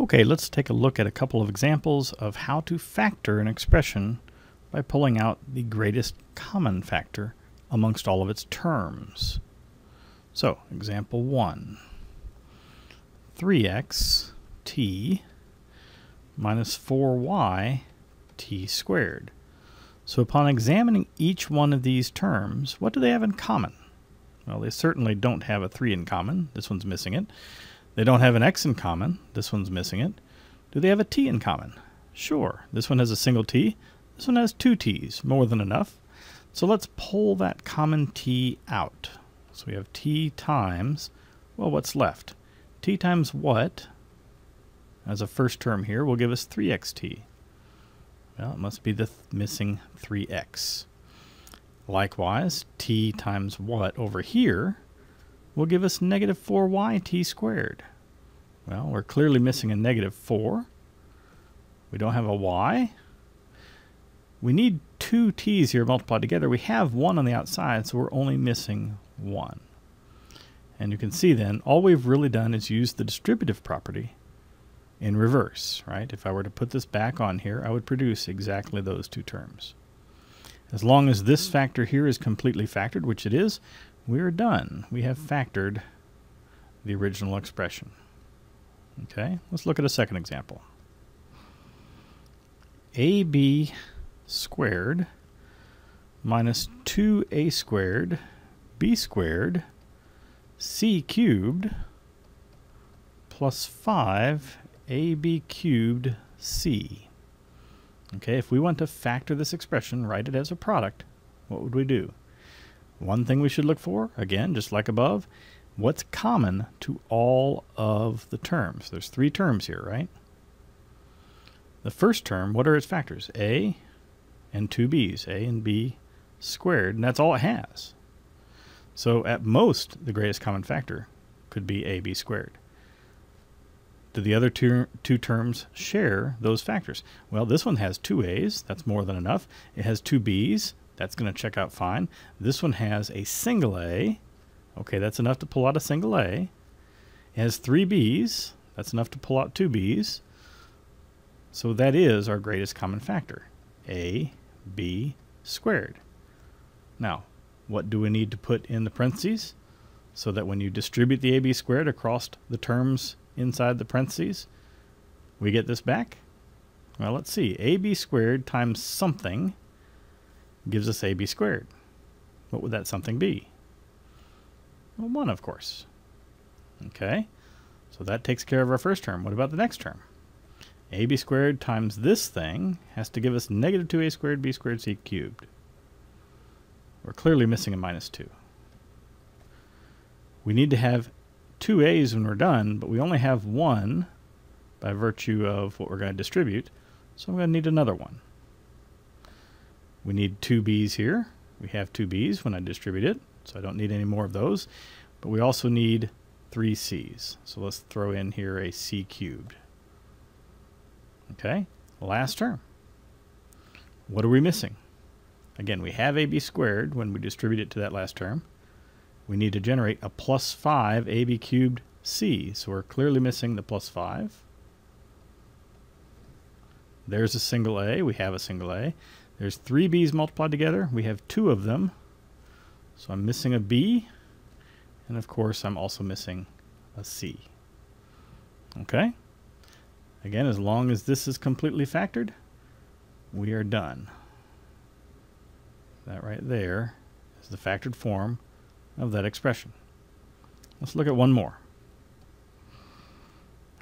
Okay, let's take a look at a couple of examples of how to factor an expression by pulling out the greatest common factor amongst all of its terms. So, example 1. 3x t minus 4y t squared. So upon examining each one of these terms, what do they have in common? Well, they certainly don't have a 3 in common. This one's missing it. They don't have an x in common. This one's missing it. Do they have a t in common? Sure. This one has a single t. This one has 2 t's, more than enough. So let's pull that common t out. So we have t times, well, what's left? T times what, as a first term here, will give us 3xt. Well, it must be the missing 3x. Likewise, t times what over here will give us negative 4yt squared. Well, we're clearly missing a negative 4. We don't have a y. We need 2 t's here multiplied together. We have 1 on the outside, so we're only missing 1. And you can see then, all we've really done is use the distributive property in reverse, right? If I were to put this back on here, I would produce exactly those 2 terms. As long as this factor here is completely factored, which it is, we're done. We have factored the original expression. Okay, let's look at a second example. ab squared minus 2a squared b squared c cubed plus 5ab cubed c. Okay, if we want to factor this expression, write it as a product, what would we do? One thing we should look for, again, just like above, what's common to all of the terms? There's 3 terms here, right? The first term, what are its factors? A and 2 b's, a and b squared, and that's all it has. So at most, the greatest common factor could be ab squared. Do the other two terms share those factors? Well, this one has 2 a's, that's more than enough. It has 2 b's, that's going to check out fine. This one has a single a, okay, that's enough to pull out a single a. It has 3 b's, that's enough to pull out 2 b's. So that is our greatest common factor, a b squared. Now, what do we need to put in the parentheses so that when you distribute the ab squared across the terms inside the parentheses, we get this back? Well, let's see. ab squared times something gives us ab squared. What would that something be? Well, 1, of course. Okay, so that takes care of our first term. What about the next term? ab squared times this thing has to give us negative 2a squared b squared c cubed. We're clearly missing a minus 2. We need to have 2 a's when we're done, but we only have 1 by virtue of what we're going to distribute, so I'm going to need another one. We need 2 b's here. We have 2 b's when I distribute it, so I don't need any more of those. But we also need 3 c's. So let's throw in here a c cubed. Okay, last term. What are we missing? Again, we have ab squared when we distribute it to that last term. We need to generate a plus 5 ab cubed c, so we're clearly missing the plus 5. There's a single a. We have a single a. There's 3 b's multiplied together. We have 2 of them. So I'm missing a b. And of course, I'm also missing a c. Okay? Again, as long as this is completely factored, we are done. That right there is the factored form of that expression. Let's look at one more.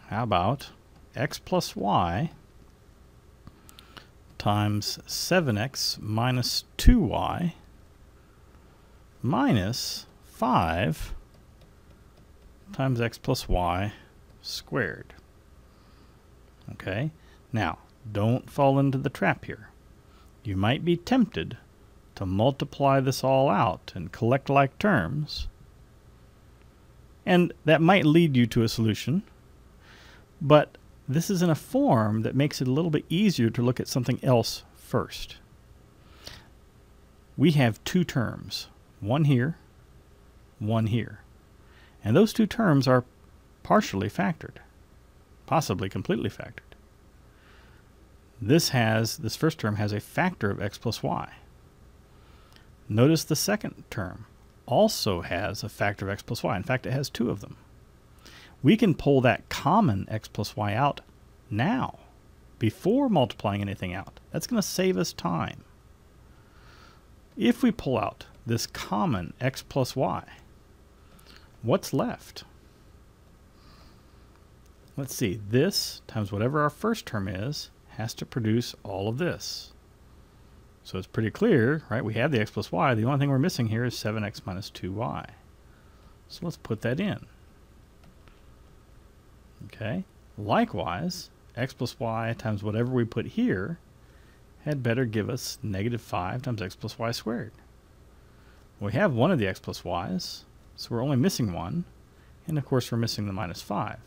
How about x plus y times 7x minus 2y minus 5 times x plus y squared. Okay, now don't fall into the trap here. You might be tempted to multiply this all out and collect like terms, and that might lead you to a solution, but this is in a form that makes it a little bit easier to look at something else first. We have 2 terms, one here, one here, and those 2 terms are partially factored. possibly completely factored. This first term has a factor of x plus y. Notice the second term also has a factor of x plus y. In fact, it has two of them. We can pull that common x plus y out now, before multiplying anything out. That's going to save us time. If we pull out this common x plus y, what's left? Let's see, this times whatever our first term is has to produce all of this. So it's pretty clear, right? We have the x plus y. The only thing we're missing here is 7x minus 2y. So let's put that in. Okay. Likewise, x plus y times whatever we put here had better give us negative 5 times x plus y squared. We have one of the x plus y's, so we're only missing one. And of course, we're missing the minus 5.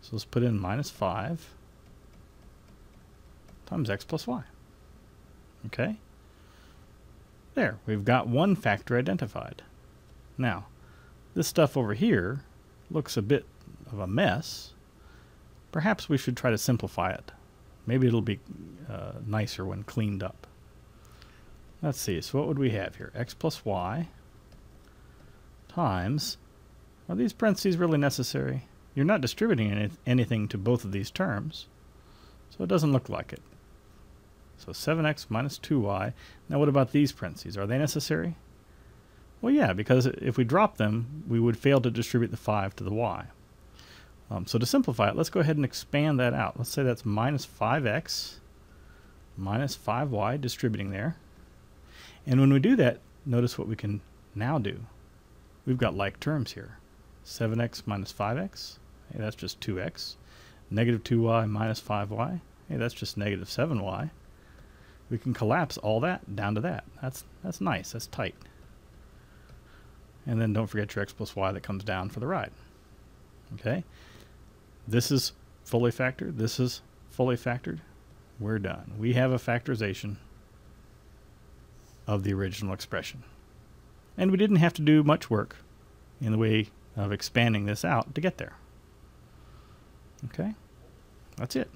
So let's put in minus 5 times x plus y. Okay? There, we've got one factor identified. Now, this stuff over here looks a bit of a mess. Perhaps we should try to simplify it. Maybe it'll be nicer when cleaned up. Let's see, so what would we have here? X plus y times, are these parentheses really necessary? You're not distributing anything to both of these terms, so it doesn't look like it. So 7x minus 2y. Now what about these parentheses? Are they necessary? Well, yeah, because if we drop them, we would fail to distribute the 5 to the y. So to simplify it, let's go ahead and expand that out. Let's say that's minus 5x minus 5y distributing there. And when we do that, notice what we can now do. We've got like terms here. 7x minus 5x, hey, that's just 2x. Negative 2y minus 5y, hey, that's just negative 7y. We can collapse all that down to that. That's nice, that's tight. And then don't forget your x plus y that comes down for the right. Okay? This is fully factored. This is fully factored. We're done. We have a factorization of the original expression. And we didn't have to do much work in the way of expanding this out to get there. Okay? That's it.